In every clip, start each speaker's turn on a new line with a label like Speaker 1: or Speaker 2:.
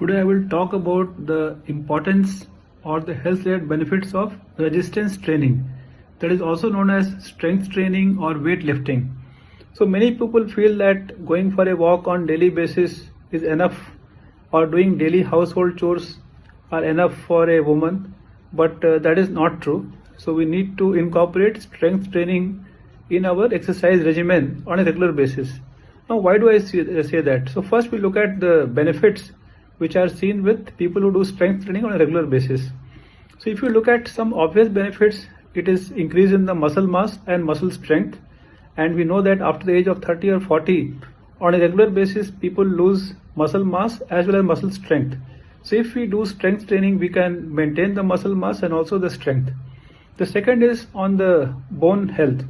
Speaker 1: Today I will talk about the importance or the health related benefits of resistance training, that is also known as strength training or weightlifting. So many people feel that going for a walk on daily basis is enough, or doing daily household chores are enough for a woman, but that is not true. So we need to incorporate strength training in our exercise regimen on a regular basis. Now why do I say that? So first we look at the benefits which are seen with people who do strength training on a regular basis. So if you look at some obvious benefits, it is increase in the muscle mass and muscle strength. And we know that after the age of 30 or 40, on a regular basis, people lose muscle mass as well as muscle strength. So if we do strength training, we can maintain the muscle mass and also the strength. The second is on the bone health.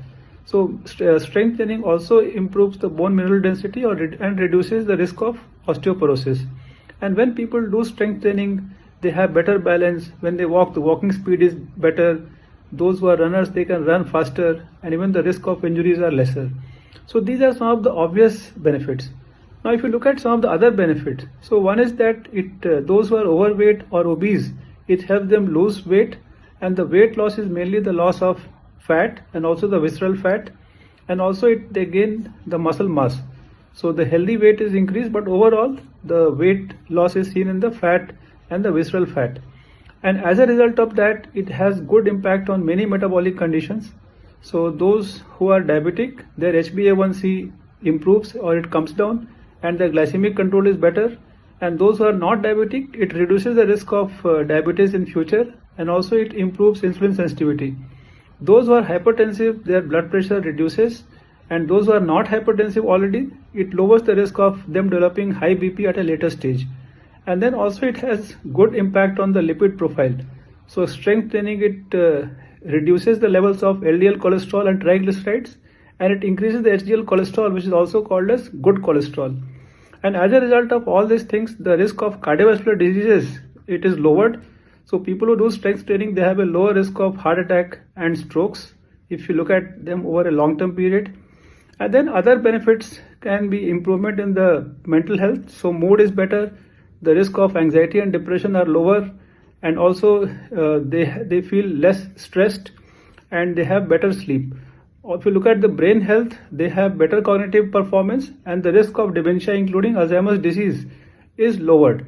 Speaker 1: So strength training also improves the bone mineral density and reduces the risk of osteoporosis. And when people do strength training, they have better balance. When they walk, the walking speed is better. Those who are runners, they can run faster, and even the risk of injuries are lesser. So these are some of the obvious benefits. Now if you look at some of the other benefits, so one is that those who are overweight or obese, it helps them lose weight, and the weight loss is mainly the loss of fat and also the visceral fat, and also they gain the muscle mass. So the healthy weight is increased, but overall the weight loss is seen in the fat and the visceral fat. And as a result of that, it has good impact on many metabolic conditions. So those who are diabetic, their HbA1c improves or it comes down, and their glycemic control is better. And those who are not diabetic, it reduces the risk of diabetes in future, and also it improves insulin sensitivity. Those who are hypertensive, their blood pressure reduces, and those who are not hypertensive already, it lowers the risk of them developing high BP at a later stage. And then also it has good impact on the lipid profile. So strength training, it reduces the levels of LDL cholesterol and triglycerides, and it increases the HDL cholesterol, which is also called as good cholesterol. And as a result of all these things, the risk of cardiovascular diseases, it is lowered. So people who do strength training, they have a lower risk of heart attack and strokes if you look at them over a long-term period. And then other benefits can be improvement in the mental health. So mood is better, the risk of anxiety and depression are lower, and also they feel less stressed, and they have better sleep. If you look at the brain health, they have better cognitive performance, and the risk of dementia, including Alzheimer's disease, is lowered.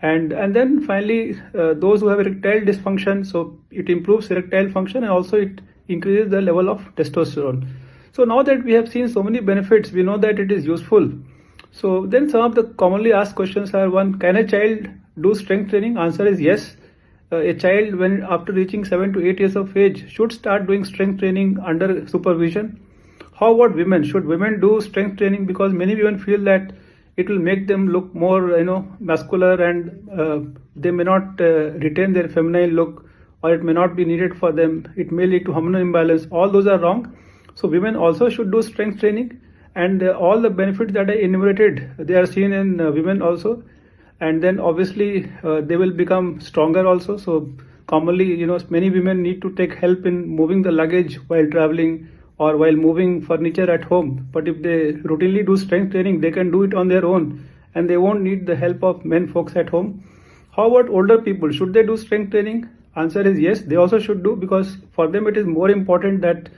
Speaker 1: And then finally, those who have erectile dysfunction, so it improves erectile function, and also it increases the level of testosterone. So now that we have seen so many benefits, we know that it is useful. So then some of the commonly asked questions are: one, can a child do strength training? Answer is yes. A child, when after reaching 7 to 8 years of age, should start doing strength training under supervision. How about women? Should women do strength training? Because many women feel that it will make them look more, muscular, and they may not retain their feminine look, or it may not be needed for them. It may lead to hormonal imbalance. All those are wrong. So women also should do strength training, and all the benefits that I enumerated, they are seen in women also. And then obviously they will become stronger also. So commonly, many women need to take help in moving the luggage while traveling or while moving furniture at home. But if they routinely do strength training, they can do it on their own, and they won't need the help of men folks at home. How about older people? Should they do strength training? Answer is yes, they also should do, because for them it is more important that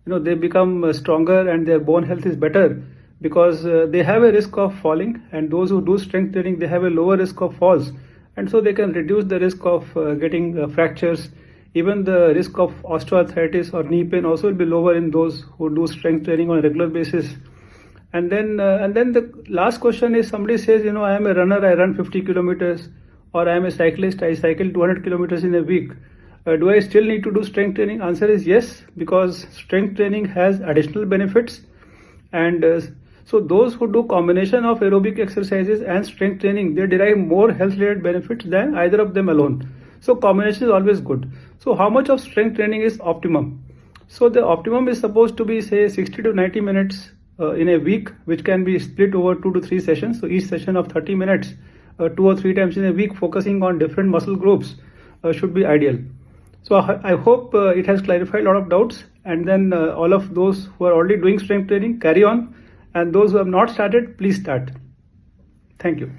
Speaker 1: they become stronger and their bone health is better, because they have a risk of falling, and those who do strength training, they have a lower risk of falls, and so they can reduce the risk of getting fractures. Even the risk of osteoarthritis or knee pain also will be lower in those who do strength training on a regular basis. And then the last question is, somebody says, I am a runner, I run 50 kilometers, or I am a cyclist, I cycle 200 kilometers in a week. Do I still need to do strength training? Answer is yes, because strength training has additional benefits. And so those who do combination of aerobic exercises and strength training, they derive more health related benefits than either of them alone. So combination is always good. So how much of strength training is optimum? So the optimum is supposed to be, say, 60 to 90 minutes in a week, which can be split over 2 to 3 sessions. So each session of 30 minutes, 2 or 3 times in a week, focusing on different muscle groups should be ideal. So I hope it has clarified a lot of doubts, and then all of those who are already doing strength training, carry on, and those who have not started, please start. Thank you.